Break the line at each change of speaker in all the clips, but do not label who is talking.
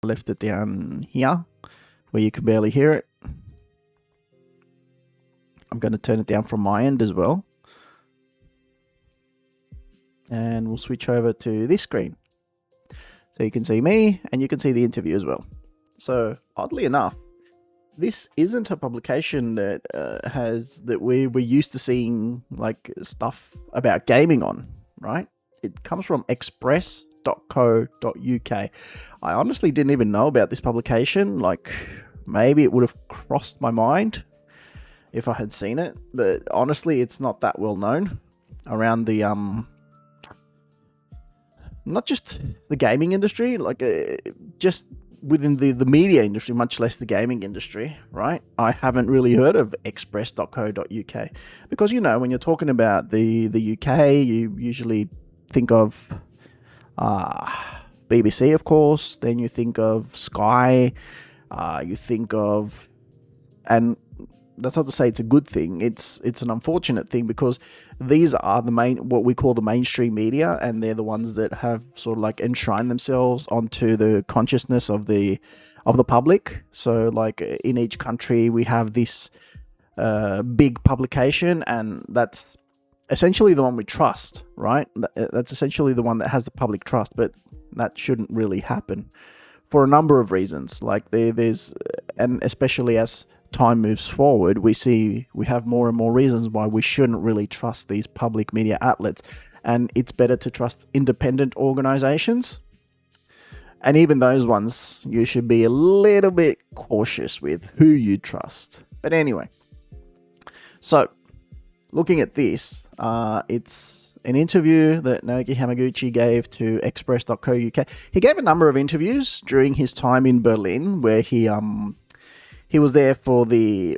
left it down here where you can barely hear it. I'm going to turn it down from my end as well. And we'll switch over to this screen. So you can see me and you can see the interview as well. So oddly enough, this isn't a publication that we're used to seeing like stuff about gaming on, right? It comes from express.co.uk. I honestly didn't even know about this publication. Like, maybe it would have crossed my mind if I had seen it, but honestly, it's not that well known around the not just the gaming industry, like just within the media industry, much less the gaming industry, right? I haven't really heard of express.co.uk because, you know, when you're talking about the UK, you usually think of BBC, of course, then you think of Sky, you think of, and that's not to say it's a good thing. It's an unfortunate thing because these are what we call the mainstream media, and they're the ones that have sort of like enshrined themselves onto the consciousness of the public. So like in each country we have this big publication, and that's essentially the one we trust, right? That's essentially the one that has the public trust, but that shouldn't really happen for a number of reasons. Like there's, and especially as time moves forward, we have more and more reasons why we shouldn't really trust these public media outlets, and it's better to trust independent organizations. And even those ones, you should be a little bit cautious with who you trust. But anyway, so looking at this, it's an interview that Naoki Hamaguchi gave to express.co.uk. He gave a number of interviews during his time in Berlin, where he was there for to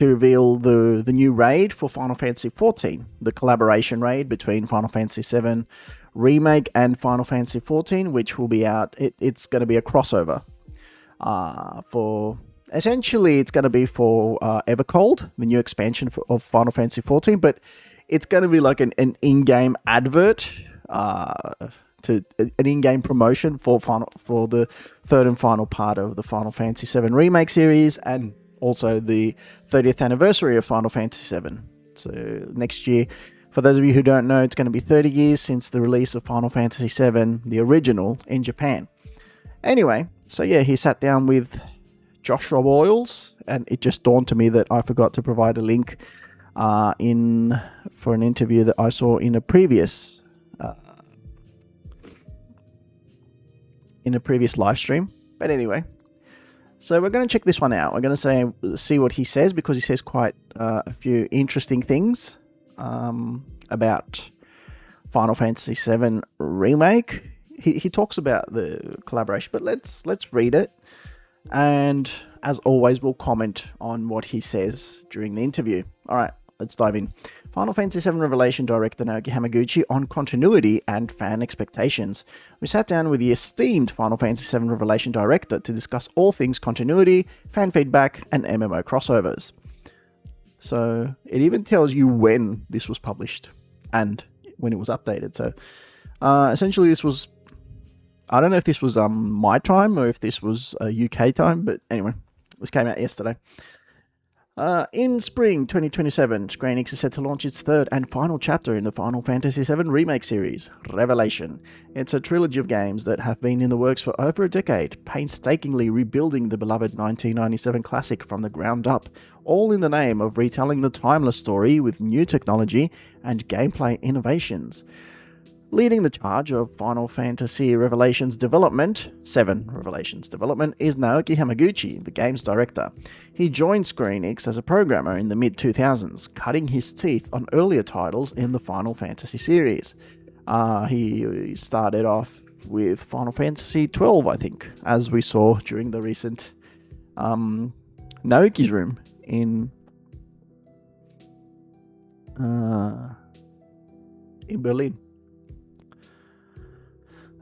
reveal the new raid for Final Fantasy XIV, the collaboration raid between Final Fantasy VII Remake and Final Fantasy XIV, which will be out. It's going to be a crossover for. Essentially, it's going to be for Evercold, the new expansion of Final Fantasy XIV, but it's going to be like an in-game advert, an in-game promotion for the third and final part of the Final Fantasy VII Remake series, and also the 30th anniversary of Final Fantasy VII. So next year, for those of you who don't know, it's going to be 30 years since the release of Final Fantasy VII, the original, in Japan. Anyway, so yeah, he sat down with Joshua Boyles, and it just dawned to me that I forgot to provide a link for an interview that I saw in a previous live stream. But anyway, so we're going to check this one out. We're going to see what he says, because he says quite a few interesting things about Final Fantasy VII Remake. He talks about the collaboration, but let's read it. And as always, we'll comment on what he says during the interview. All right, let's dive in. Final Fantasy VII Revelation Director Naoki Hamaguchi on continuity and fan expectations. We sat down with the esteemed Final Fantasy VII Revelation Director to discuss all things continuity, fan feedback, and MMO crossovers. So it even tells you when this was published and when it was updated. So essentially this was, I don't know if this was my time or if this was UK time, but anyway, this came out yesterday. In spring 2027, Square Enix is set to launch its third and final chapter in the Final Fantasy VII Remake series, Revelation. It's a trilogy of games that have been in the works for over a decade, painstakingly rebuilding the beloved 1997 classic from the ground up, all in the name of retelling the timeless story with new technology and gameplay innovations. Leading the charge of Final Fantasy Revelations development, VII Revelations development, is Naoki Hamaguchi, the game's director. He joined Square Enix as a programmer in the mid-2000s, cutting his teeth on earlier titles in the Final Fantasy series. He started off with Final Fantasy XII, I think, as we saw during the recent Naoki's room in Berlin.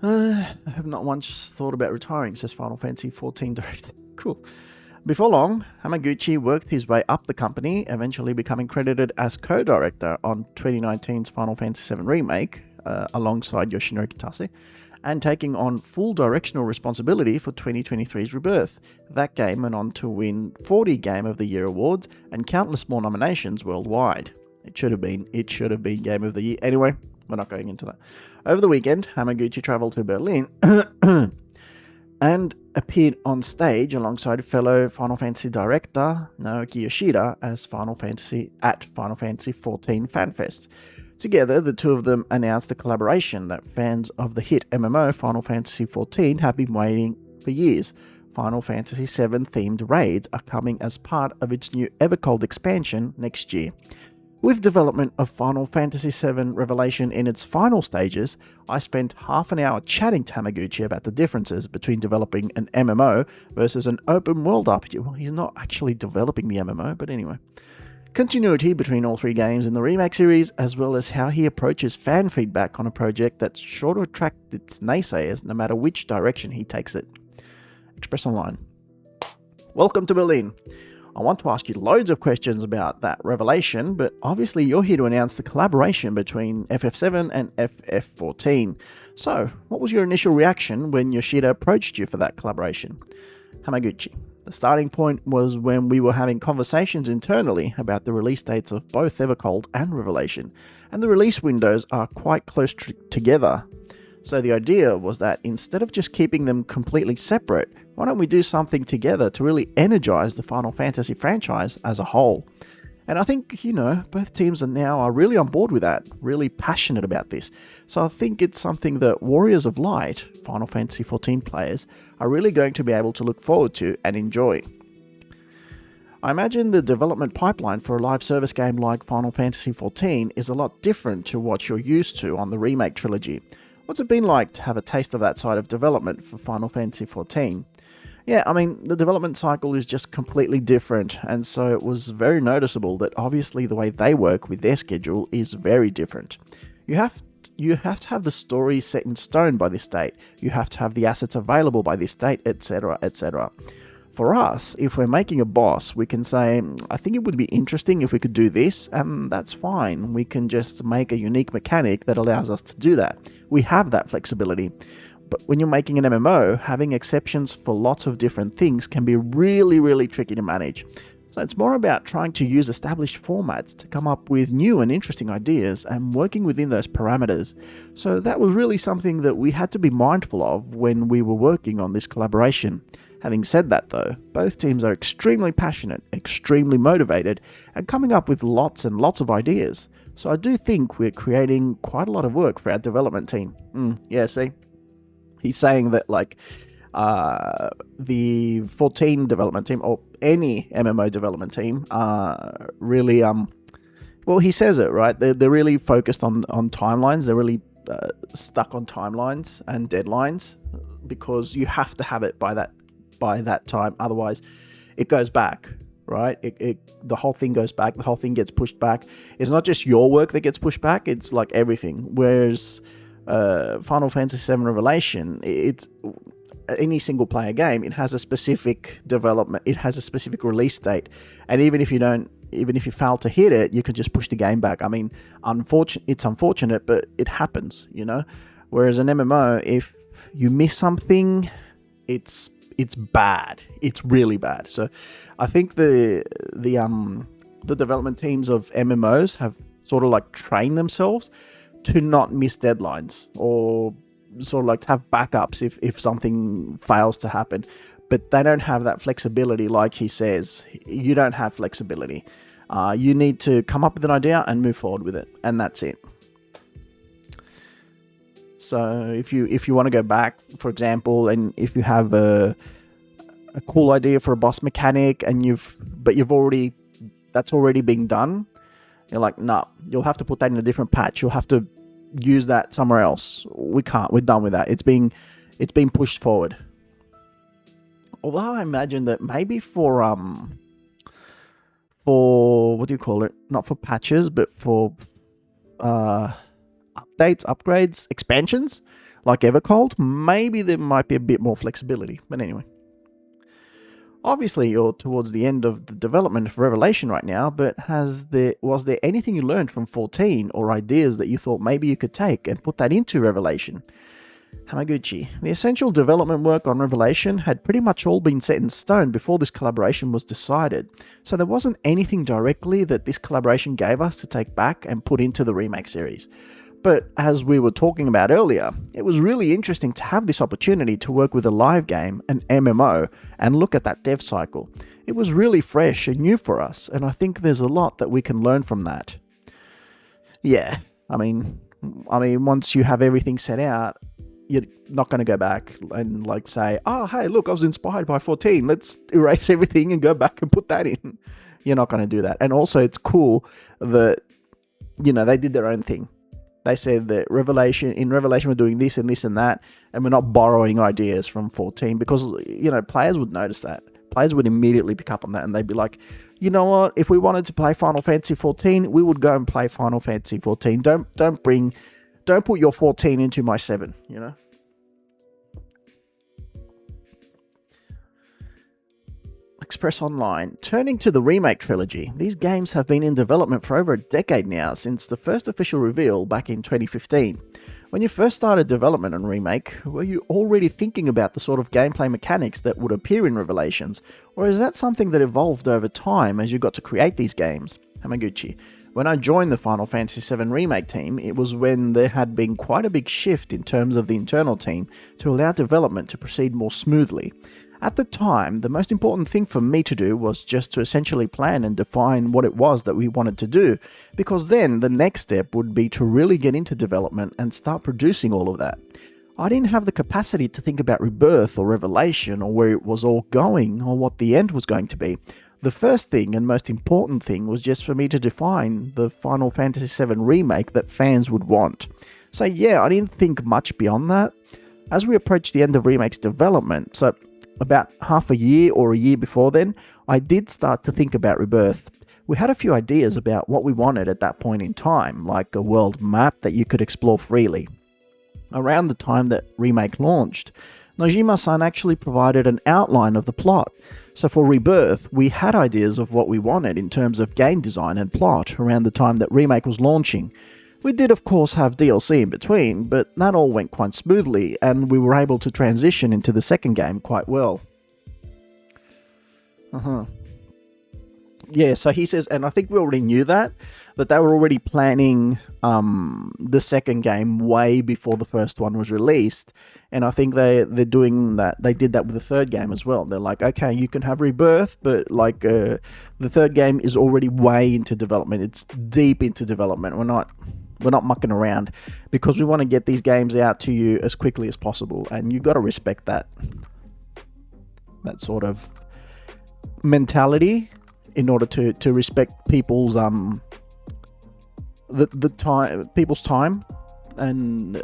I have not once thought about retiring, says Final Fantasy XIV director. Cool. Before long, Hamaguchi worked his way up the company, eventually becoming credited as co-director on 2019's Final Fantasy VII Remake, alongside Yoshinori Kitase, and taking on full directional responsibility for 2023's Rebirth. That game went on to win 40 Game of the Year awards and countless more nominations worldwide. It should have been Game of the Year. Anyway, we're not going into that. Over the weekend, Hamaguchi travelled to Berlin and appeared on stage alongside fellow Final Fantasy Director Naoki Yoshida as Final Fantasy XIV FanFest. Together, the two of them announced a collaboration that fans of the hit MMO Final Fantasy XIV have been waiting for years. Final Fantasy VII themed raids are coming as part of its new Evercold expansion next year. With development of Final Fantasy VII Revelation in its final stages, I spent half an hour chatting to Hamaguchi about the differences between developing an MMO versus an open world RPG. Well, he's not actually developing the MMO, but anyway. Continuity between all three games in the remake series, as well as how he approaches fan feedback on a project that's sure to attract its naysayers no matter which direction he takes it. Express Online. Welcome to Berlin. I want to ask you loads of questions about that revelation, but obviously you're here to announce the collaboration between FF7 and FF14. So, what was your initial reaction when Yoshida approached you for that collaboration? Hamaguchi. The starting point was when we were having conversations internally about the release dates of both Evercold and Revelation, and the release windows are quite close together. So the idea was that instead of just keeping them completely separate, why don't we do something together to really energize the Final Fantasy franchise as a whole? And I think, both teams are really on board with that, really passionate about this. So I think it's something that Warriors of Light, Final Fantasy XIV players, are really going to be able to look forward to and enjoy. I imagine the development pipeline for a live service game like Final Fantasy XIV is a lot different to what you're used to on the remake trilogy. What's it been like to have a taste of that side of development for Final Fantasy XIV? Yeah, the development cycle is just completely different, and so it was very noticeable that obviously the way they work with their schedule is very different. You have to have the story set in stone by this date, you have to have the assets available by this date, etc, etc. For us, if we're making a boss, we can say, I think it would be interesting if we could do this, and that's fine. We can just make a unique mechanic that allows us to do that. We have that flexibility. But when you're making an MMO, having exceptions for lots of different things can be really, really tricky to manage. So it's more about trying to use established formats to come up with new and interesting ideas and working within those parameters. So that was really something that we had to be mindful of when we were working on this collaboration. Having said that though, both teams are extremely passionate, extremely motivated, and coming up with lots and lots of ideas. So I do think we're creating quite a lot of work for our development team. Yeah, see? He's saying that the 14 development team, or any MMO development team, really, well, he says it, right? They're really focused on timelines. They're really stuck on timelines and deadlines because you have to have it by that time. Otherwise, it goes back, right? The whole thing goes back. The whole thing gets pushed back. It's not just your work that gets pushed back. It's like everything. Whereas Final Fantasy VII Revelation, it's any single player game. It has a specific development. It has a specific release date, and even if you fail to hit it, you can just push the game back. It's unfortunate, but it happens, Whereas an MMO, if you miss something, it's bad. It's really bad. So I think the development teams of MMOs have sort of trained themselves to not miss deadlines, or sort of to have backups if something fails to happen. But they don't have that flexibility, like he says. You don't have flexibility. You need to come up with an idea and move forward with it, and that's it. So if you want to go back, for example, and if you have a cool idea for a boss mechanic and that's already been done, you're like, nah, you'll have to put that in a different patch. You'll have to use that somewhere else. We can't. We're done with that. It's being pushed forward. Although I imagine that maybe for what do you call it? Not for patches, but for updates, upgrades, expansions, like Evercold, maybe there might be a bit more flexibility. But anyway. Obviously, you're towards the end of the development of Revelation right now, but was there anything you learned from 14 or ideas that you thought maybe you could take and put that into Revelation? Hamaguchi. The essential development work on Revelation had pretty much all been set in stone before this collaboration was decided, so there wasn't anything directly that this collaboration gave us to take back and put into the remake series. But as we were talking about earlier, it was really interesting to have this opportunity to work with a live game, an MMO, and look at that dev cycle. It was really fresh and new for us, and I think there's a lot that we can learn from that. Yeah, I mean, once you have everything set out, you're not going to go back and like say, oh, hey, look, I was inspired by 14. Let's erase everything and go back and put that in. You're not going to do that. And also it's cool that, they did their own thing. They said that in Revelation we're doing this and this and that, and we're not borrowing ideas from 14 because, players would notice that. Players would immediately pick up on that and they'd be like, you know what, if we wanted to play Final Fantasy 14, we would go and play Final Fantasy 14. Don't put your 14 into my 7, Express Online. Turning to the remake trilogy, these games have been in development for over a decade now, since the first official reveal back in 2015. When you first started development on Remake, were you already thinking about the sort of gameplay mechanics that would appear in Revelations, or is that something that evolved over time as you got to create these games? Hamaguchi. When I joined the Final Fantasy VII Remake team, it was when there had been quite a big shift in terms of the internal team to allow development to proceed more smoothly. At the time, the most important thing for me to do was just to essentially plan and define what it was that we wanted to do, because then the next step would be to really get into development and start producing all of that. I didn't have the capacity to think about Rebirth or Revelation or where it was all going or what the end was going to be. The first thing and most important thing was just for me to define the Final Fantasy VII Remake that fans would want. So yeah, I didn't think much beyond that. As we approached the end of Remake's development, so about half a year or a year before then, I did start to think about Rebirth. We had a few ideas about what we wanted at that point in time, like a world map that you could explore freely. Around the time that Remake launched, Nojima-san actually provided an outline of the plot. So for Rebirth, we had ideas of what we wanted in terms of game design and plot around the time that Remake was launching. We did of course have DLC in between, but that all went quite smoothly and we were able to transition into the second game quite well. Yeah, so he says, and I think we already knew that they were already planning the second game way before the first one was released. And I think they're doing that. They did that with the third game as well. They're like, okay, you can have Rebirth, but the third game is already way into development. It's deep into development. We're not mucking around because we want to get these games out to you as quickly as possible. And you've got to respect that sort of mentality in order to respect people's people's time and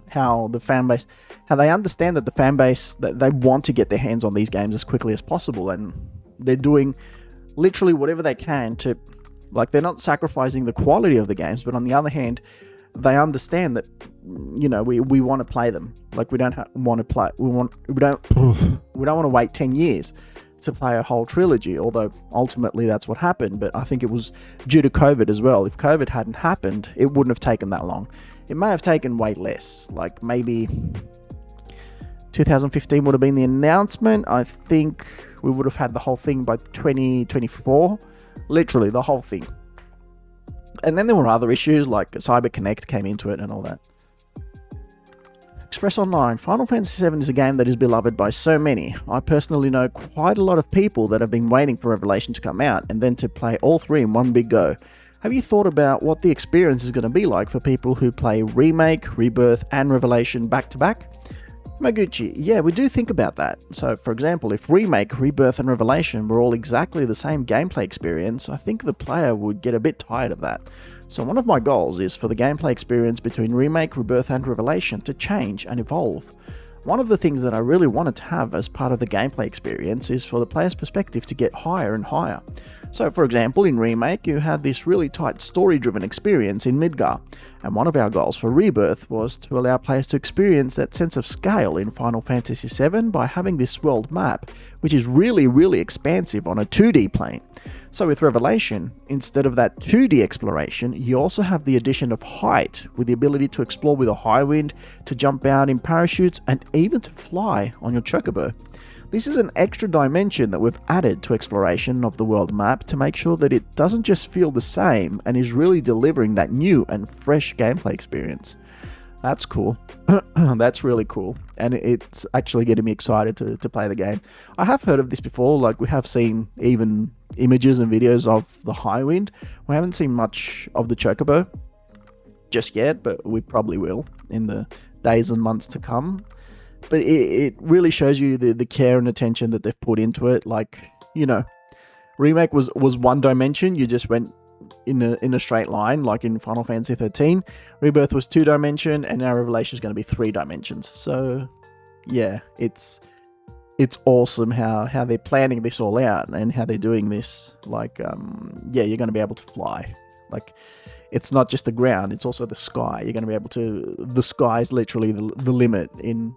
how the fan base, how they understand that the fan base, that they want to get their hands on these games as quickly as possible, and they're doing literally whatever they can to, they're not sacrificing the quality of the games, but on the other hand, they understand that we want to play them. We don't want to play. We don't want to wait 10 years to play a whole trilogy, although ultimately that's what happened. But I think it was due to COVID as well. If COVID hadn't happened, it wouldn't have taken that long. It may have taken way less, maybe 2015 would have been the announcement. I think we would have had the whole thing by 2024, literally the whole thing. And then there were other issues like CyberConnect came into it and all that. Express Online. Final Fantasy VII is a game that is beloved by so many. I personally know quite a lot of people that have been waiting for Revelation to come out and then to play all three in one big go. Have you thought about what the experience is going to be like for people who play Remake, Rebirth and Revelation back to back? Hamaguchi, yeah, we do think about that. So, for example, if Remake, Rebirth and Revelation were all exactly the same gameplay experience, I think the player would get a bit tired of that. So one of my goals is for the gameplay experience between Remake, Rebirth and Revelation to change and evolve. One of the things that I really wanted to have as part of the gameplay experience is for the player's perspective to get higher and higher. So for example, in Remake you had this really tight story-driven experience in Midgar, and one of our goals for Rebirth was to allow players to experience that sense of scale in Final Fantasy VII by having this world map, which is really, really expansive on a 2D plane. So with Revelation, instead of that 2D exploration, you also have the addition of height, with the ability to explore with a high wind, to jump out in parachutes, and even to fly on your chocobo. This is an extra dimension that we've added to exploration of the world map to make sure that it doesn't just feel the same and is really delivering that new and fresh gameplay experience. That's cool. That's really cool. And it's actually getting me excited to play the game. I have heard of this before, like we have seen even images and videos of the high wind. We haven't seen much of the chocobo just yet, but we probably will in the days and months to come. But it really shows you the care and attention that they've put into it. Like, you know, Remake was one dimension. You just went in a straight line, like in Final Fantasy XIII. Rebirth was 2 dimension, and now Revelation is going to be 3 dimensions. So, yeah, it's awesome how they're planning this all out and how they're doing this. Like, yeah, you're going to be able to fly. Like, it's not just the ground; it's also the sky. You're going to be able to. The sky is literally the limit in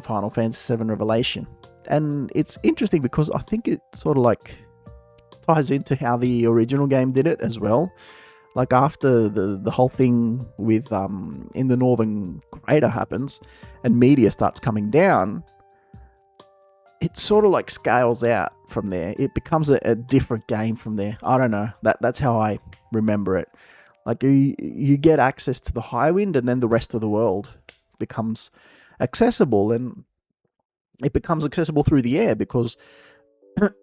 Final Fantasy VII Revelation. And it's interesting because I think it sort of like ties into how the original game did it as well. Like after the whole thing with in the Northern Crater happens and meteor starts coming down, it sort of like scales out from there. It becomes a different game from there. I don't know. That's how I remember it. Like you get access to the high wind, and then the rest of the world becomes accessible, and it becomes accessible through the air because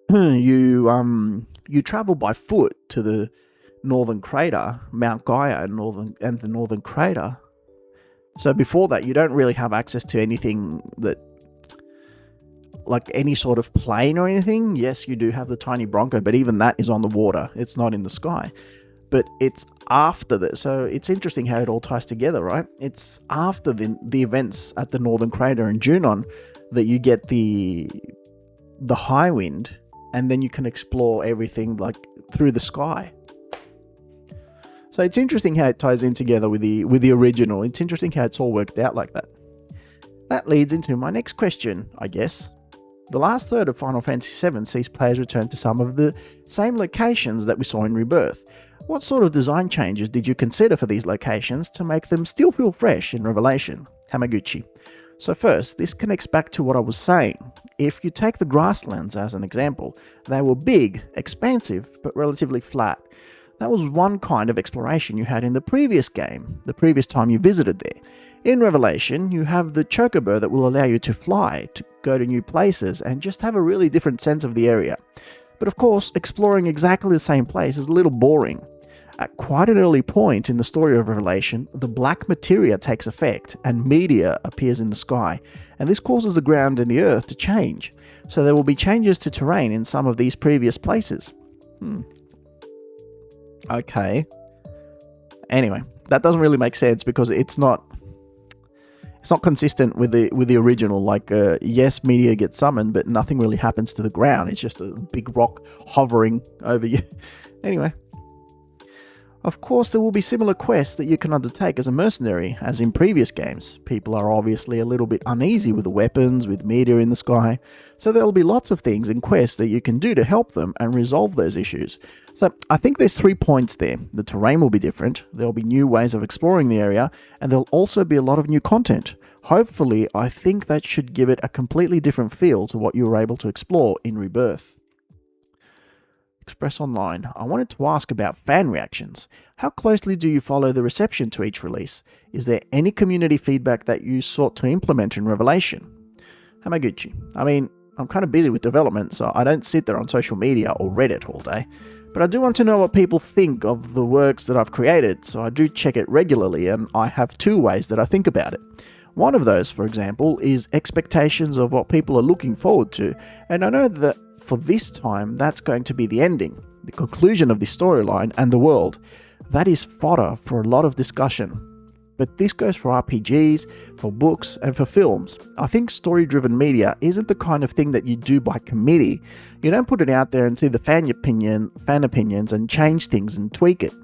you travel by foot to the Northern Crater, Mount Gaia, and the Northern Crater. So before that, you don't really have access to anything that, like any sort of plane or anything. Yes, you do have the tiny Bronco, but even that is on the water. It's not in the sky. But it's after that. So it's interesting how it all ties together, right? It's after the events at the Northern Crater in Junon that you get the high wind, and then you can explore everything like through the sky. So it's interesting how it ties in together with the original. It's interesting how it's all worked out like that. That leads into my next question, I guess. The last third of Final Fantasy VII sees players return to some of the same locations that we saw in Rebirth. What sort of design changes did you consider for these locations to make them still feel fresh in Revelation? Hamaguchi. So first, this connects back to what I was saying. If you take the grasslands as an example, they were big, expansive, but relatively flat. That was one kind of exploration you had in the previous game, the previous time you visited there. In Revelation, you have the chocobo that will allow you to fly, to go to new places, and just have a really different sense of the area. But of course, exploring exactly the same place is a little boring. At quite an early point in the story of Revelation, the black materia takes effect and meteor appears in the sky, and this causes the ground and the earth to change. So there will be changes to terrain in some of these previous places. Okay. Anyway, that doesn't really make sense because it's not consistent with the original. Like, yes, meteor gets summoned, but nothing really happens to the ground. It's just a big rock hovering over you. Anyway. Of course, there will be similar quests that you can undertake as a mercenary, as in previous games. People are obviously a little bit uneasy with the weapons, with meteor in the sky, so there will be lots of things in quests that you can do to help them and resolve those issues. So I think there's 3 points there. The terrain will be different, there will be new ways of exploring the area, and there'll also be a lot of new content. Hopefully, I think that should give it a completely different feel to what you were able to explore in Rebirth. Express Online. I wanted to ask about fan reactions. How closely do you follow the reception to each release? Is there any community feedback that you sought to implement in Revelation? Hamaguchi. I mean, I'm kind of busy with development, so I don't sit there on social media or Reddit all day. But I do want to know what people think of the works that I've created, so I do check it regularly, and I have 2 ways that I think about it. One of those, for example, is expectations of what people are looking forward to, and I know that for this time, that's going to be the ending, the conclusion of the storyline and the world. That is fodder for a lot of discussion. But this goes for RPGs, for books, and for films. I think story-driven media isn't the kind of thing that you do by committee. You don't put it out there and see the fan opinions and change things and tweak it.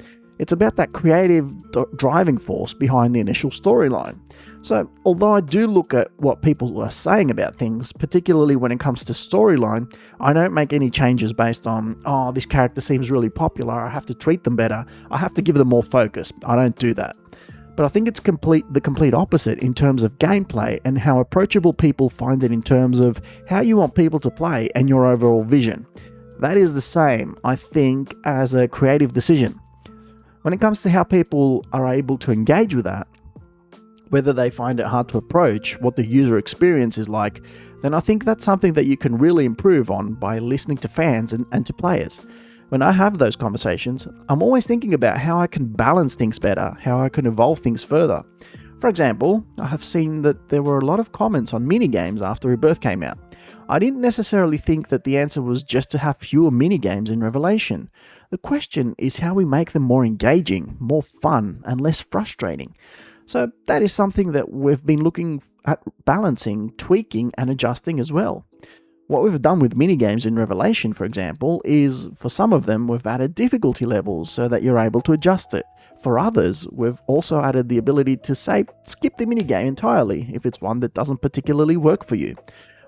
It's about that creative driving force behind the initial storyline. So, although I do look at what people are saying about things, particularly when it comes to storyline, I don't make any changes based on, oh, this character seems really popular, I have to treat them better, I have to give them more focus. I don't do that. But I think it's the complete opposite in terms of gameplay and how approachable people find it in terms of how you want people to play and your overall vision. That is the same, I think, as a creative decision. When it comes to how people are able to engage with that, whether they find it hard to approach what the user experience is like, then I think that's something that you can really improve on by listening to fans and to players. When I have those conversations, I'm always thinking about how I can balance things better, how I can evolve things further. For example, I have seen that there were a lot of comments on minigames after Rebirth came out. I didn't necessarily think that the answer was just to have fewer minigames in Revelation. The question is how we make them more engaging, more fun, and less frustrating. So that is something that we've been looking at balancing, tweaking, and adjusting as well. What we've done with minigames in Revelation, for example, is for some of them we've added difficulty levels so that you're able to adjust it. For others, we've also added the ability to say, skip the minigame entirely if it's one that doesn't particularly work for you.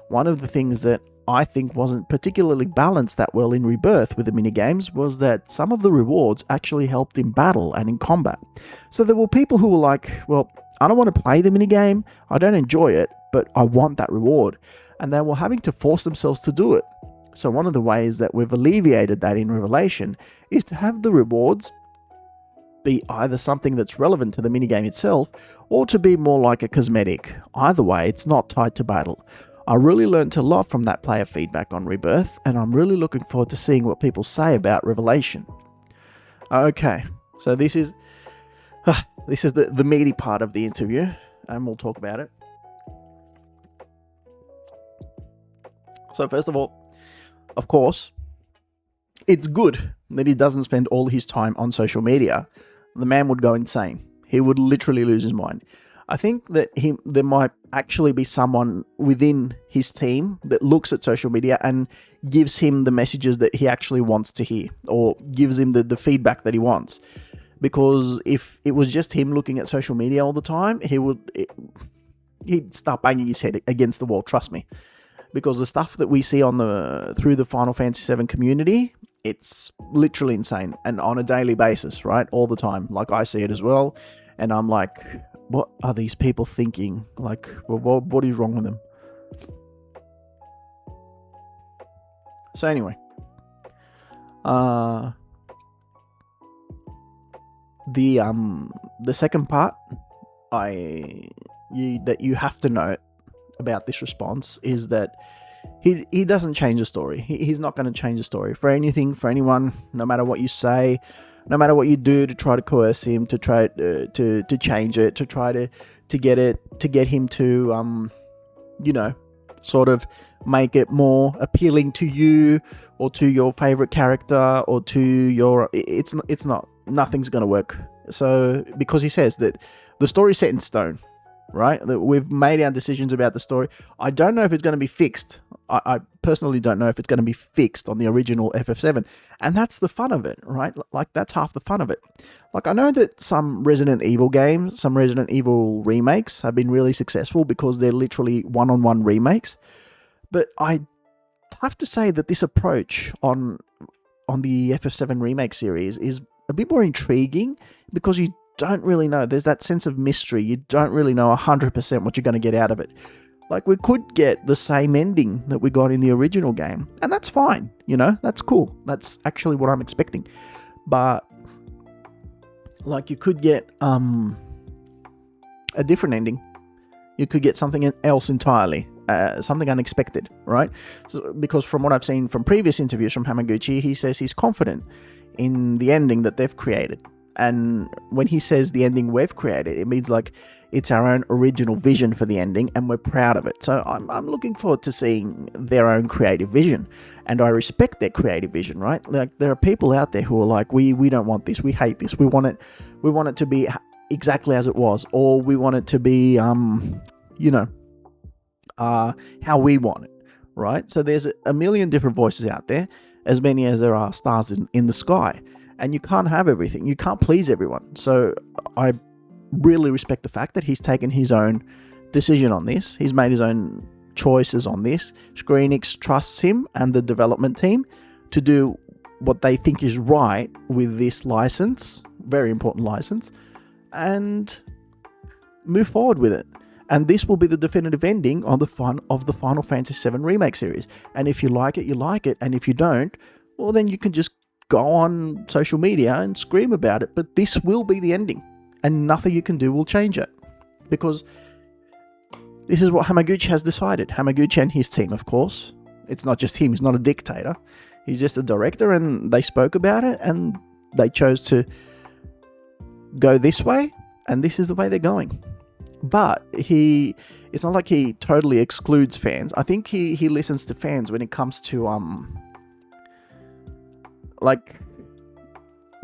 One of the things that I think wasn't particularly balanced that well in Rebirth with the minigames was that some of the rewards actually helped in battle and in combat. So there were people who were like, well, I don't want to play the minigame, I don't enjoy it, but I want that reward. And they were having to force themselves to do it. So one of the ways that we've alleviated that in Revelation is to have the rewards be either something that's relevant to the minigame itself or to be more like a cosmetic. Either way, it's not tied to battle. I really learned a lot from that player feedback on Rebirth, and I'm really looking forward to seeing what people say about Revelation. Okay, so this is the meaty part of the interview, and we'll talk about it. So first of all, of course, it's good that he doesn't spend all his time on social media. The man would go insane. He would literally lose his mind. I think that there might actually be someone within his team that looks at social media and gives him the messages that he actually wants to hear, or gives him the feedback that he wants. Because if it was just him looking at social media all the time, he'd start banging his head against the wall, trust me. Because the stuff that we see through the Final Fantasy VII community, it's literally insane, and on a daily basis, right? All the time. Like, I see it as well, and I'm like, what are these people thinking? Like, what is wrong with them? So anyway, the second part that you have to note about this response is that he doesn't change the story. He's not going to change the story for anything, for anyone, no matter what you say, no matter what you do to try to coerce him, to try to change it, to try to get him to sort of make it more appealing to you or to your favorite character or to your it's not nothing's going to work. So because he says that the story's set in stone, right? That we've made our decisions about the story. I don't know if it's going to be fixed. I personally don't know if it's going to be fixed on the original FF7. And that's the fun of it, right? Like, that's half the fun of it. Like, I know that some Resident Evil games, some Resident Evil remakes have been really successful because they're literally one-on-one remakes. But I have to say that this approach on the FF7 remake series is a bit more intriguing because you don't really know. There's that sense of mystery. You don't really know 100% what you're going to get out of it. Like, we could get the same ending that we got in the original game, and that's fine, that's cool. That's actually what I'm expecting. But, like, you could get a different ending. You could get something else entirely, something unexpected, right? So, because from what I've seen from previous interviews from Hamaguchi, he says he's confident in the ending that they've created. And when he says the ending we've created, it means like it's our own original vision for the ending, and we're proud of it. So I'm looking forward to seeing their own creative vision, and I respect their creative vision, right? Like, there are people out there who are like, we don't want this, we hate this, we want it to be exactly as it was, or we want it to be how we want it, right? So there's a million different voices out there, as many as there are stars in the sky. and you can't have everything. You can't please everyone. So I really respect the fact that he's taken his own decision on this. He's made his own choices on this. Square Enix trusts him and the development team to do what they think is right with this license, very important license, and move forward with it. And this will be the definitive ending of the Final Fantasy VII Remake series. And if you like it, you like it. And if you don't, well, then you can just go on social media and scream about it. But this will be the ending. And nothing you can do will change it. Because this is what Hamaguchi has decided. Hamaguchi and his team, of course. It's not just him. He's not a dictator. He's just a director, and they spoke about it, and they chose to go this way, and this is the way they're going. But it's not like he totally excludes fans. I think he listens to fans when it comes to like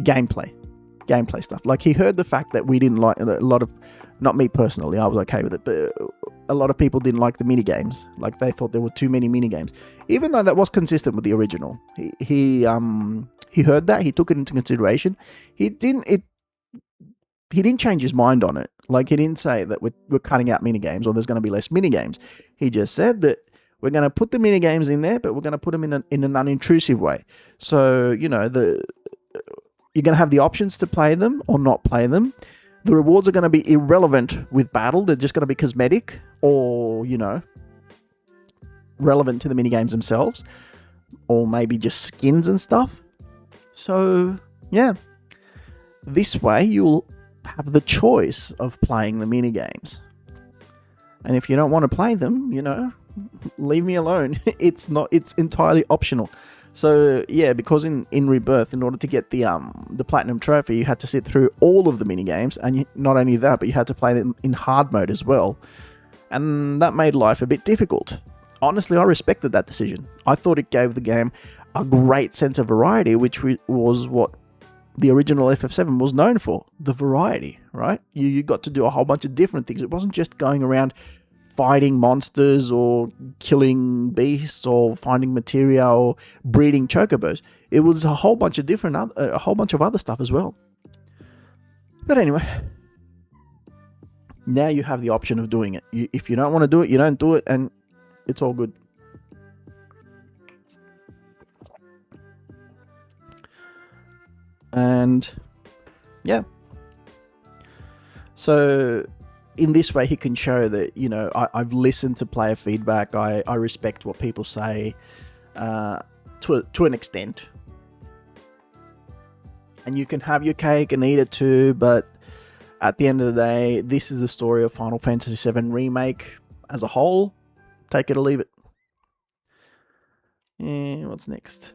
gameplay stuff. Like, he heard the fact that we didn't like a lot of, not me personally, I was okay with it, but a lot of people didn't like the minigames. Like, they thought there were too many minigames, even though that was consistent with the original. He heard that, he took it into consideration. He didn't change his mind on it. Like, he didn't say that we're cutting out minigames or there's going to be less minigames. He just said that we're going to put the minigames in there, but we're going to put them in an unintrusive way. So, you know, you're going to have the options to play them or not play them. The rewards are going to be irrelevant with battle. They're just going to be cosmetic or, you know, relevant to the minigames themselves, or maybe just skins and stuff. So, yeah. This way, you'll have the choice of playing the minigames. And if you don't want to play them, you know, leave me alone. It's entirely optional. So, yeah, because in Rebirth, in order to get the Platinum Trophy, you had to sit through all of the minigames, and not only that, but you had to play them in hard mode as well. And that made life a bit difficult. Honestly, I respected that decision. I thought it gave the game a great sense of variety, which was what the original FF7 was known for. The variety, right? You got to do a whole bunch of different things. It wasn't just going around fighting monsters or killing beasts or finding materia or breeding chocobos. It was a whole bunch of other stuff as well. But anyway, now you have the option of doing it. If you don't want to do it, you don't do it, and it's all good. And yeah, so in this way, he can show that, you know, I've listened to player feedback. I respect what people say to an extent. And you can have your cake and eat it too, but at the end of the day, this is the story of Final Fantasy VII Remake as a whole. Take it or leave it. What's next?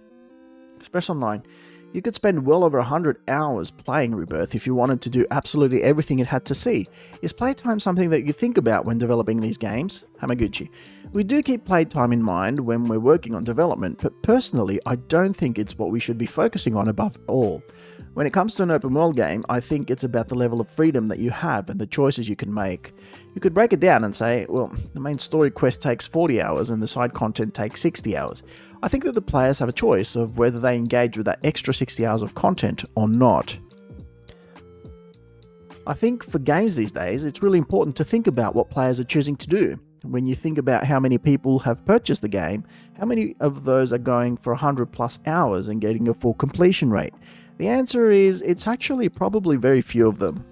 Express Online. You could spend well over 100 hours playing Rebirth if you wanted to do absolutely everything it had to see. Is playtime something that you think about when developing these games? Hamaguchi. We do keep playtime in mind when we're working on development, but personally, I don't think it's what we should be focusing on above all. When it comes to an open world game, I think it's about the level of freedom that you have and the choices you can make. You could break it down and say, well, the main story quest takes 40 hours and the side content takes 60 hours. I think that the players have a choice of whether they engage with that extra 60 hours of content or not. I think for games these days, it's really important to think about what players are choosing to do. When you think about how many people have purchased the game, how many of those are going for 100 plus hours and getting a full completion rate? The answer is, it's actually probably very few of them.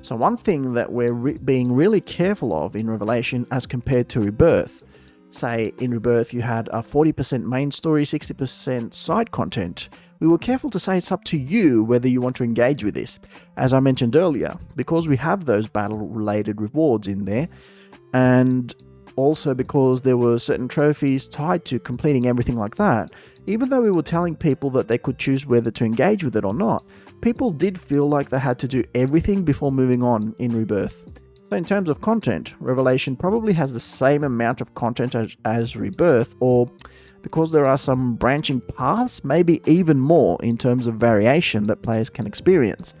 So one thing that we're being really careful of in Revelation as compared to Rebirth, say in Rebirth you had a 40% main story, 60% side content, we were careful to say it's up to you whether you want to engage with this. As I mentioned earlier, because we have those battle-related rewards in there, and also because there were certain trophies tied to completing everything like that, even though we were telling people that they could choose whether to engage with it or not, people did feel like they had to do everything before moving on in Rebirth. So in terms of content, Revelation probably has the same amount of content as Rebirth, or because there are some branching paths, maybe even more in terms of variation that players can experience.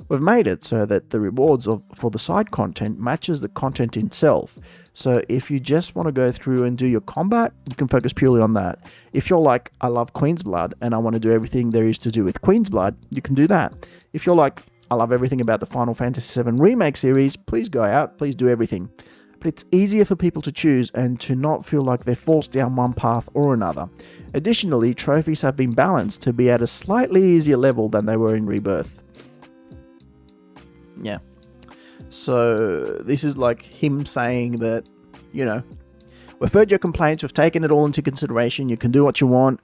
We've made it so that the rewards for the side content matches the content itself. So if you just want to go through and do your combat, you can focus purely on that. If you're like, I love Queen's Blood and I want to do everything there is to do with Queen's Blood, you can do that. If you're like, I love everything about the Final Fantasy VII Remake series, please go out, please do everything. But it's easier for people to choose and to not feel like they're forced down one path or another. Additionally, trophies have been balanced to be at a slightly easier level than they were in Rebirth. Yeah. So this is like him saying that, we've heard your complaints, we've taken it all into consideration, you can do what you want.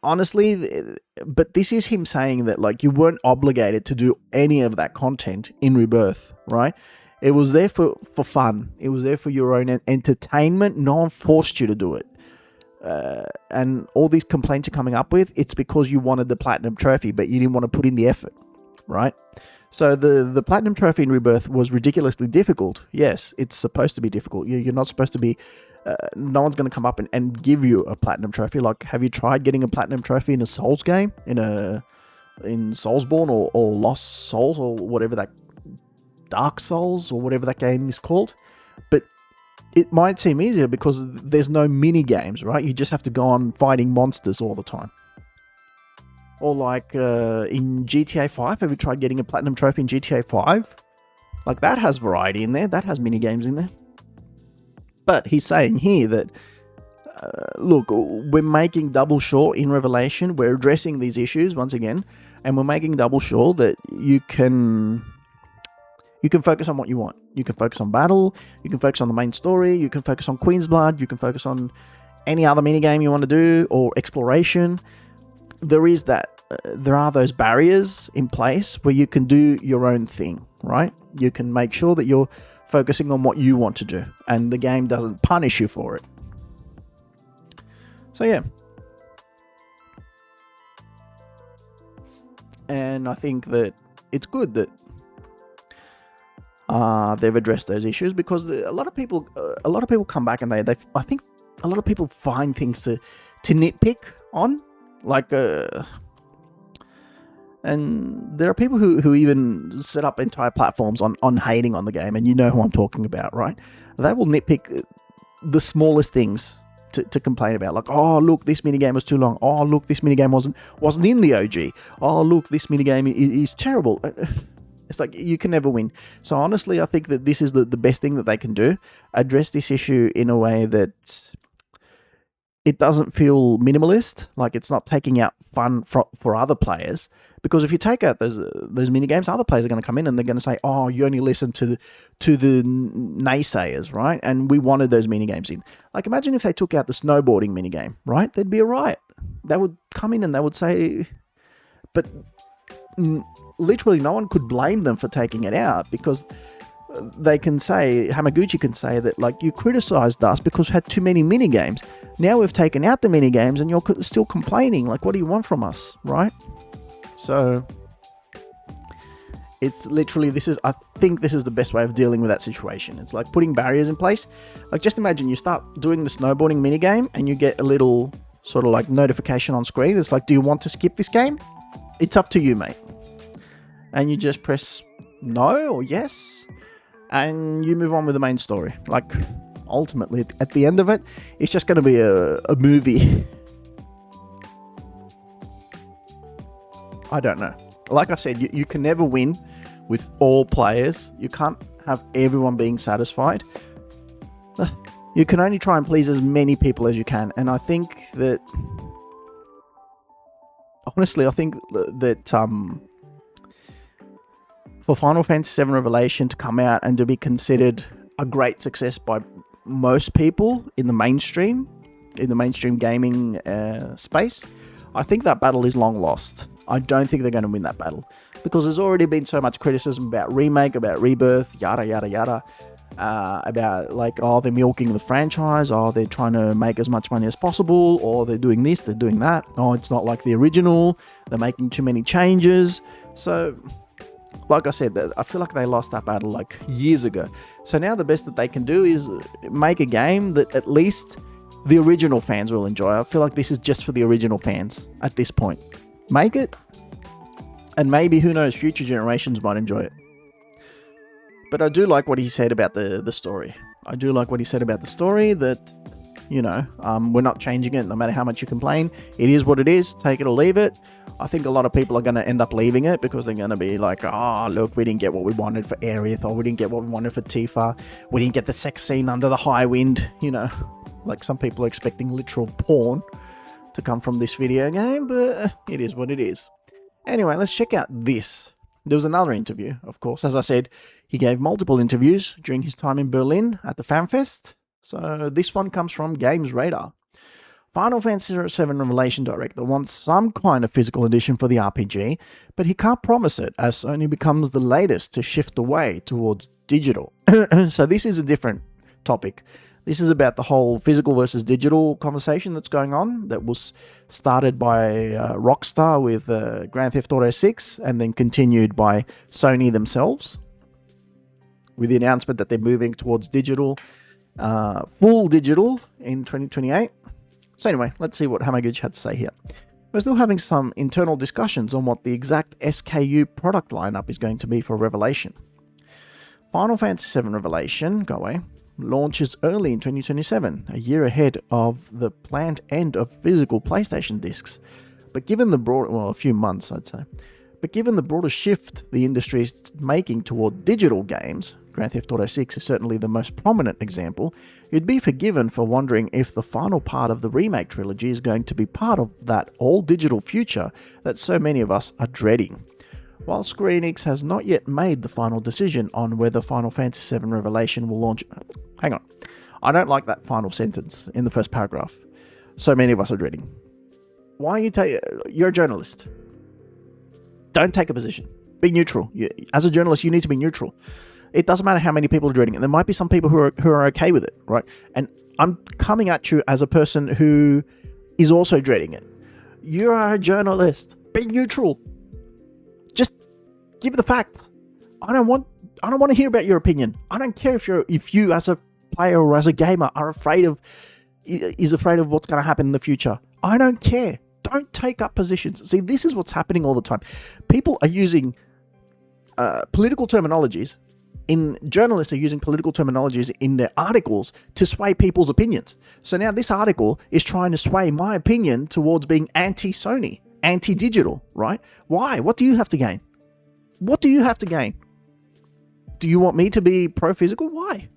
Honestly, but this is him saying that like you weren't obligated to do any of that content in Rebirth, right? It was there for fun. It was there for your own entertainment. No one forced you to do it. And all these complaints you're coming up with, it's because you wanted the Platinum Trophy, but you didn't want to put in the effort, right? So the Platinum Trophy in Rebirth was ridiculously difficult. Yes, it's supposed to be difficult. You're not supposed to be... no one's going to come up and give you a Platinum Trophy. Like, have you tried getting a Platinum Trophy in a Souls game? In Soulsborne or Lost Souls or whatever that... Dark Souls or whatever that game is called? But it might seem easier because there's no mini games, right? You just have to go on fighting monsters all the time. Or like in GTA 5, have you tried getting a Platinum Trophy in GTA 5? Like, that has variety in there. That has mini games in there. But he's saying here that, look, we're making double sure in Revelation, we're addressing these issues once again, and we're making double sure that you can focus on what you want. You can focus on battle, you can focus on the main story, you can focus on Queen's Blood, you can focus on any other minigame you want to do, or exploration. There are those barriers in place where you can do your own thing, right? You can make sure that you're focusing on what you want to do, and the game doesn't punish you for it. So yeah. And I think that it's good that they've addressed those issues, because a lot of people come back and they I think a lot of people find things to nitpick on, like and there are people who even set up entire platforms on hating on the game, and you know who I'm talking about, right? They will nitpick the smallest things to complain about, like, oh look, this minigame was too long, oh look, this minigame wasn't in the OG, oh look, this minigame is terrible. It's like, you can never win. So honestly, I think that this is the best thing that they can do. Address this issue in a way that it doesn't feel minimalist, like it's not taking out fun for other players. Because if you take out those minigames, other players are going to come in and they're going to say, oh, you only listen to the naysayers, right? And we wanted those minigames in. Like, imagine if they took out the snowboarding minigame, right? There'd be a riot. They would come in and they would say... But... literally no one could blame them for taking it out, because they can say, Hamaguchi can say that, like, you criticized us because we had too many minigames. Now we've taken out the minigames and you're still complaining. Like, what do you want from us, right? So it's literally, I think this is the best way of dealing with that situation. It's like putting barriers in place. Like, just imagine you start doing the snowboarding minigame and you get a little sort of like notification on screen. It's like, do you want to skip this game? It's up to you, mate. And you just press no or yes, and you move on with the main story. Like, ultimately, at the end of it, it's just going to be a movie. I don't know. Like I said, you can never win with all players. You can't have everyone being satisfied. You can only try and please as many people as you can. And I think that... honestly, I think that... for Final Fantasy VII Revelation to come out and to be considered a great success by most people in the mainstream gaming space, I think that battle is long lost. I don't think they're going to win that battle, because there's already been so much criticism about Remake, about Rebirth, yada yada yada, about like, oh, they're milking the franchise, oh, they're trying to make as much money as possible, or they're doing this, they're doing that, oh, it's not like the original, they're making too many changes. So... like I said, I feel like they lost that battle like years ago. So now the best that they can do is make a game that at least the original fans will enjoy. I feel like this is just for the original fans at this point. Make it, and maybe, who knows, future generations might enjoy it. But I do like what he said about the story. I do like what he said about the story, that, you know, we're not changing it no matter how much you complain. It is what it is. Take it or leave it. I think a lot of people are going to end up leaving it because they're going to be like, oh, look, we didn't get what we wanted for Aerith, or we didn't get what we wanted for Tifa. We didn't get the sex scene under the high wind, you know. Like, some people are expecting literal porn to come from this video game, but it is what it is. Anyway, let's check out this. There was another interview, of course. As I said, he gave multiple interviews during his time in Berlin at the FanFest. So this one comes from Games Radar. Final Fantasy VII Revelation Director wants some kind of physical edition for the RPG, but he can't promise it as Sony becomes the latest to shift away towards digital. So this is a different topic. This is about the whole physical versus digital conversation that's going on, that was started by Rockstar with Grand Theft Auto 6 and then continued by Sony themselves with the announcement that they're moving towards digital, full digital in 2028. So anyway, let's see what Hamaguchi had to say here. We're still having some internal discussions on what the exact SKU product lineup is going to be for Revelation. Final Fantasy VII Revelation, go away, launches early in 2027, a year ahead of the planned end of physical PlayStation discs. But given the broad, well, a few months I'd say. But given the broader shift the industry is making toward digital games, Grand Theft Auto 6 is certainly the most prominent example, you'd be forgiven for wondering if the final part of the remake trilogy is going to be part of that all-digital future that so many of us are dreading. While Square Enix has not yet made the final decision on whether Final Fantasy VII Revelation will launch... Hang on. I don't like that final sentence in the first paragraph. So many of us are dreading. Why you're a journalist. Don't take a position. Be neutral. As a journalist, you need to be neutral. It doesn't matter how many people are dreading it. There might be some people who are okay with it, right? And I'm coming at you as a person who is also dreading it. You are a journalist. Be neutral. Just give the facts. I don't want to hear about your opinion. I don't care if you as a player or as a gamer are afraid of what's going to happen in the future. I don't care. Don't take up positions. See, this is what's happening all the time. People are using political terminologies. Journalists are using political terminologies in their articles to sway people's opinions. So now this article is trying to sway my opinion towards being anti-Sony, anti-digital, right? Why? What do you have to gain? What do you have to gain? Do you want me to be pro-physical? Why?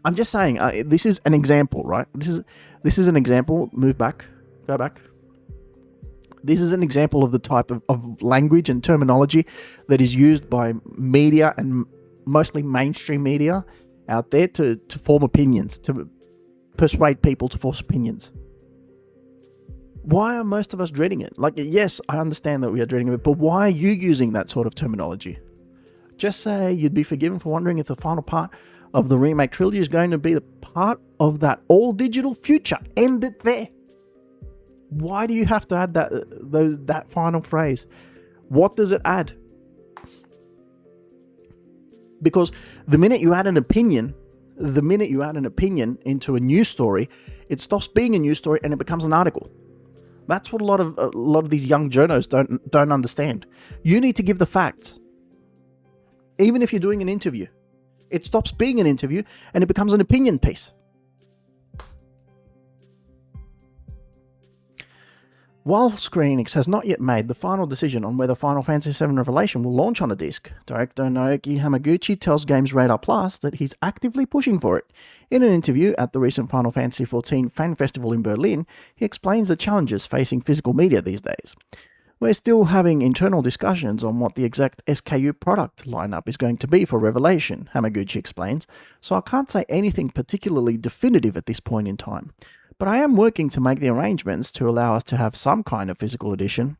I'm just saying, this is an example, right? This is an example. Move back. Go back. This is an example of the type of language and terminology that is used by media, and mostly mainstream media out there, to form opinions, to persuade people to force opinions. Why are most of us dreading it? Like, yes, I understand that we are dreading it, but why are you using that sort of terminology? Just say you'd be forgiven for wondering if the final part of the remake trilogy is going to be the part of that all-digital future. End it there. Why do you have to add that final phrase? What does it add? Because the minute you add an opinion into a news story, it stops being a news story and it becomes an article. That's what a lot of these young journos don't understand. You need to give the facts. Even if you're doing an interview, it stops being an interview and it becomes an opinion piece. While Square Enix has not yet made the final decision on whether Final Fantasy VII Revelation will launch on a disc, director Naoki Hamaguchi tells Games Radar Plus that he's actively pushing for it. In an interview at the recent Final Fantasy XIV FanFestival in Berlin, he explains the challenges facing physical media these days. We're still having internal discussions on what the exact SKU product lineup is going to be for Revelation, Hamaguchi explains, so I can't say anything particularly definitive at this point in time. But I am working to make the arrangements to allow us to have some kind of physical edition.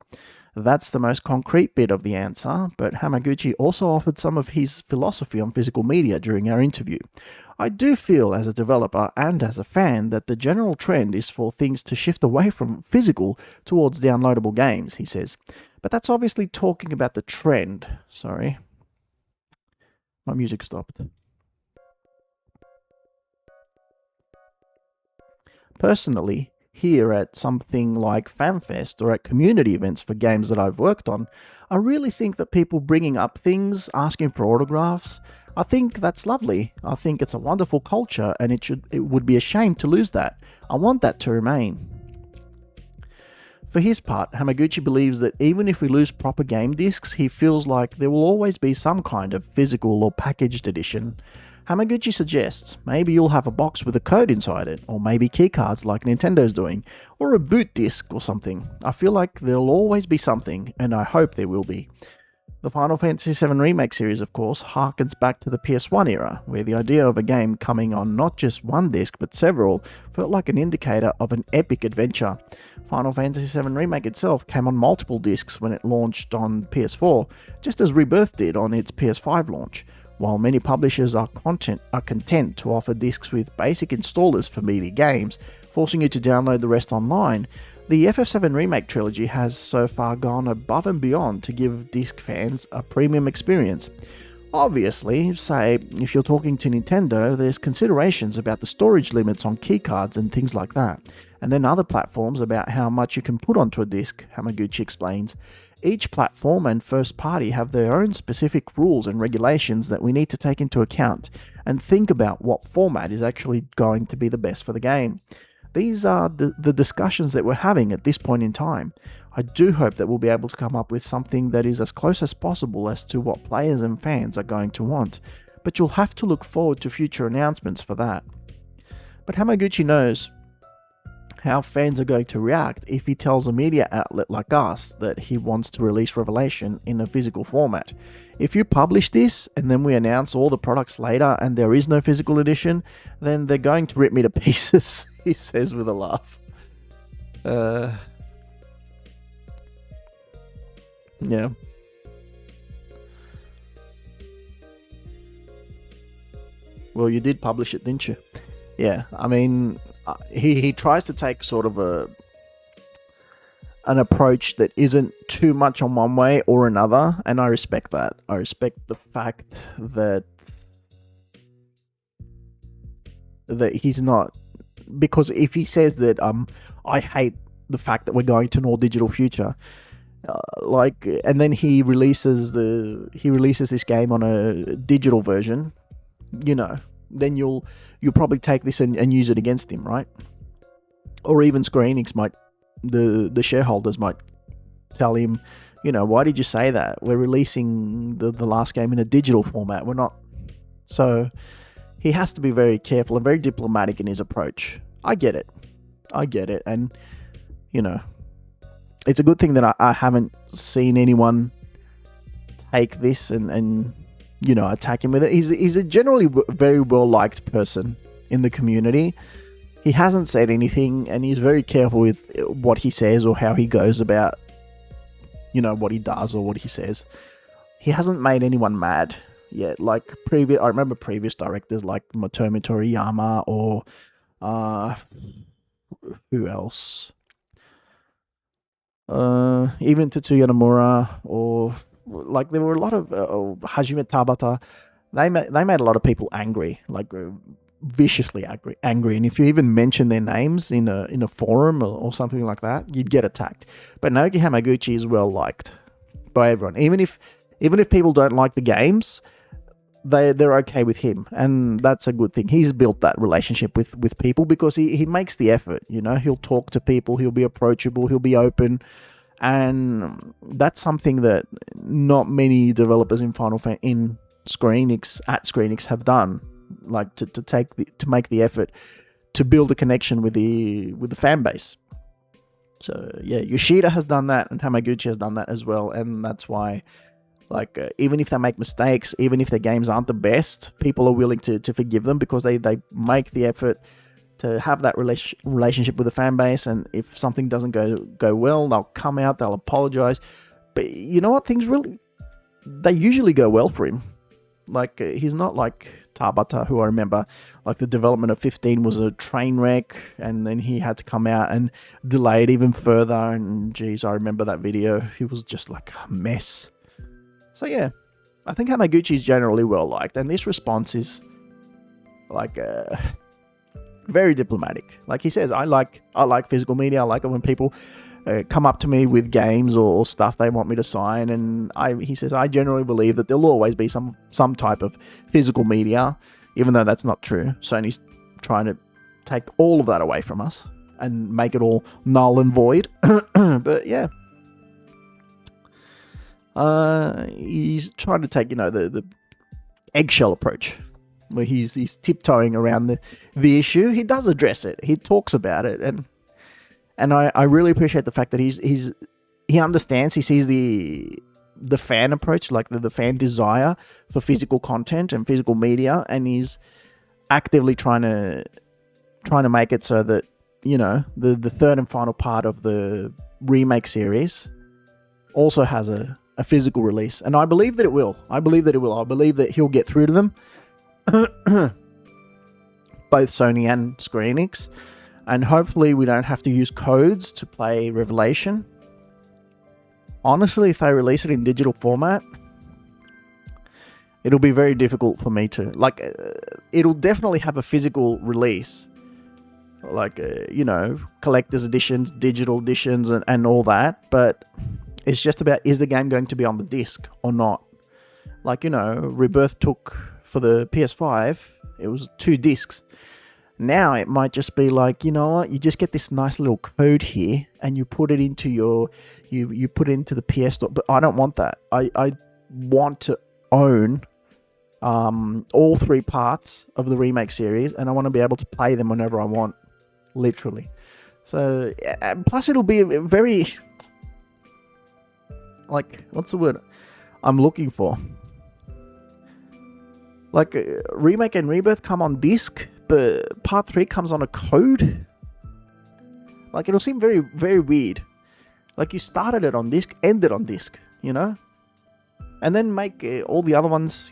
That's the most concrete bit of the answer, but Hamaguchi also offered some of his philosophy on physical media during our interview. I do feel, as a developer and as a fan, that the general trend is for things to shift away from physical towards downloadable games, he says. But that's obviously talking about the trend. Sorry. My music stopped. Personally, here at something like FanFest or at community events for games that I've worked on, I really think that people bringing up things, asking for autographs, I think that's lovely. I think it's a wonderful culture, and it would be a shame to lose that. I want that to remain. For his part, Hamaguchi believes that even if we lose proper game discs, he feels like there will always be some kind of physical or packaged edition. Hamaguchi suggests maybe you'll have a box with a code inside it, or maybe keycards like Nintendo's doing, or a boot disc or something. I feel like there'll always be something, and I hope there will be. The Final Fantasy VII Remake series, of course, harkens back to the PS1 era, where the idea of a game coming on not just one disc but several felt like an indicator of an epic adventure. Final Fantasy VII Remake itself came on multiple discs when it launched on PS4, just as Rebirth did on its PS5 launch. While many publishers are content to offer discs with basic installers for media games, forcing you to download the rest online, the FF7 Remake trilogy has so far gone above and beyond to give disc fans a premium experience. Obviously, say, if you're talking to Nintendo, there's considerations about the storage limits on keycards and things like that, and then other platforms about how much you can put onto a disc, Hamaguchi explains. Each platform and first party have their own specific rules and regulations that we need to take into account and think about what format is actually going to be the best for the game. These are the discussions that we're having at this point in time. I do hope that we'll be able to come up with something that is as close as possible as to what players and fans are going to want, but you'll have to look forward to future announcements for that. But Hamaguchi knows how fans are going to react if he tells a media outlet like us that he wants to release Revelation in a physical format. If you publish this and then we announce all the products later and there is no physical edition, then they're going to rip me to pieces, he says with a laugh. Yeah. Well, you did publish it, didn't you? Yeah, I mean, he tries to take sort of an approach that isn't too much on one way or another, and I respect that. I respect the fact that he's not, because if he says that I hate the fact that we're going to an all digital future, and then he releases this game on a digital version, then you'll probably take this and use it against him, right? Or even Square Enix might, the shareholders might tell him, why did you say that? We're releasing the last game in a digital format. We're not. So he has to be very careful and very diplomatic in his approach. I get it. And, it's a good thing that I haven't seen anyone take this and attack him with it. He's a generally very well-liked person in the community. He hasn't said anything, and he's very careful with what he says or how he goes about, what he does or what he says. He hasn't made anyone mad yet. I remember previous directors like Motomi Toriyama or who else? Even Tetsuya Nomura, or there were a lot of Hajime Tabata. They made a lot of people angry, viciously angry. And if you even mention their names in a forum or something like that, you'd get attacked. But Naoki Hamaguchi is well liked by everyone. Even if people don't like the games, they're okay with him, and that's a good thing. He's built that relationship with people because he makes the effort. He'll talk to people, he'll be approachable, he'll be open, and that's something that not many developers in Square Enix have done. To make the effort to build a connection with the fan base. So yeah, Yoshida has done that, and Hamaguchi has done that as well, and that's why. Even if they make mistakes, even if their games aren't the best, people are willing to forgive them because they make the effort to have that relationship with the fan base. And if something doesn't go well, they'll come out, they'll apologize. But you know what? They usually go well for him. He's not like Tabata, who I remember, the development of 15 was a train wreck, and then he had to come out and delay it even further. And geez, I remember that video. He was just a mess. So yeah, I think Hamaguchi is generally well liked, and this response is very diplomatic. Like he says, I like physical media. I like it when people come up to me with games or stuff they want me to sign, and he says I generally believe that there'll always be some type of physical media, even though that's not true. Sony's trying to take all of that away from us and make it all null and void. But yeah, he's trying to take the eggshell approach, where he's tiptoeing around the issue. He does address it. He talks about it, and I really appreciate the fact that he understands. He sees the fan approach, like the fan desire for physical content and physical media, and he's actively trying to make it so that the third and final part of the remake series also has a physical release, and I believe that it will. I believe that he'll get through to them, both Sony and Square Enix. And hopefully we don't have to use codes to play Revelation. Honestly, if they release it in digital format, it'll be very difficult for me to... it'll definitely have a physical release. Collector's editions, digital editions, and all that. But it's just about, is the game going to be on the disc or not? Rebirth took, for the PS5, it was 2 discs. Now it might just be like, you know what, you just get this nice little code here and you put it into you put it into the PS Store. But I don't want that. I want to own all 3 parts of the remake series, and I want to be able to play them whenever I want, literally. So, plus it'll be a very, what's the word I'm looking for? Remake and Rebirth come on disc, but part 3 comes on a code. It'll seem very, very weird. You started it on disc, ended on disc, and then make all the other ones,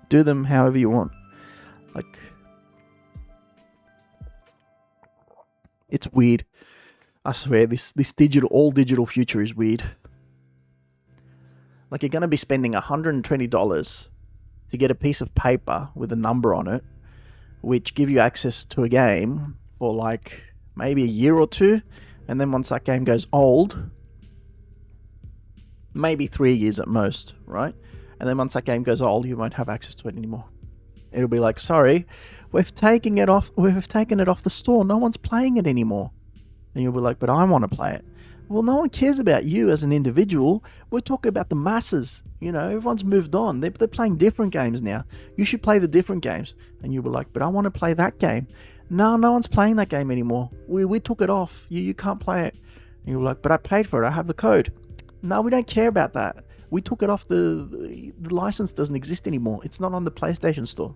do them however you want. It's weird. I swear, this all digital future is weird. You're going to be spending $120 to get a piece of paper with a number on it, which give you access to a game for maybe a year or 2, and then once that game goes old, maybe 3 years at most, right? And then once that game goes old, you won't have access to it anymore. It'll be like, sorry, we've taken it off the store. No one's playing it anymore. And you'll be like, but I want to play it. Well, no one cares about you as an individual. We're talking about the masses. Everyone's moved on. They're playing different games now. You should play the different games. And you'll be like, but I want to play that game. No one's playing that game anymore. We took it off. You can't play it. And you're like, but I paid for it. I have the code. No, we don't care about that. We took it off. The license doesn't exist anymore. It's not on the PlayStation Store.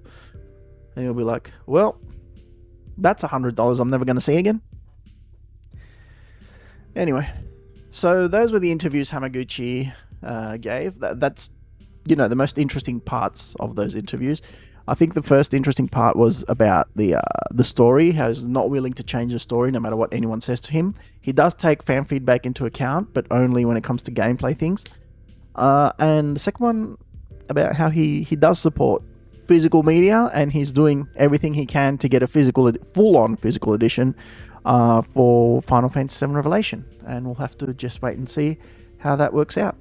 And you'll be like, well, that's $100 I'm never going to see again. Anyway, so those were the interviews Hamaguchi gave. That's, the most interesting parts of those interviews. I think the first interesting part was about the story. How he's not willing to change the story no matter what anyone says to him. He does take fan feedback into account, but only when it comes to gameplay things. And the second one about how he does support physical media, and he's doing everything he can to get a full-on physical edition for Final Fantasy VII Revelation. And we'll have to just wait and see how that works out.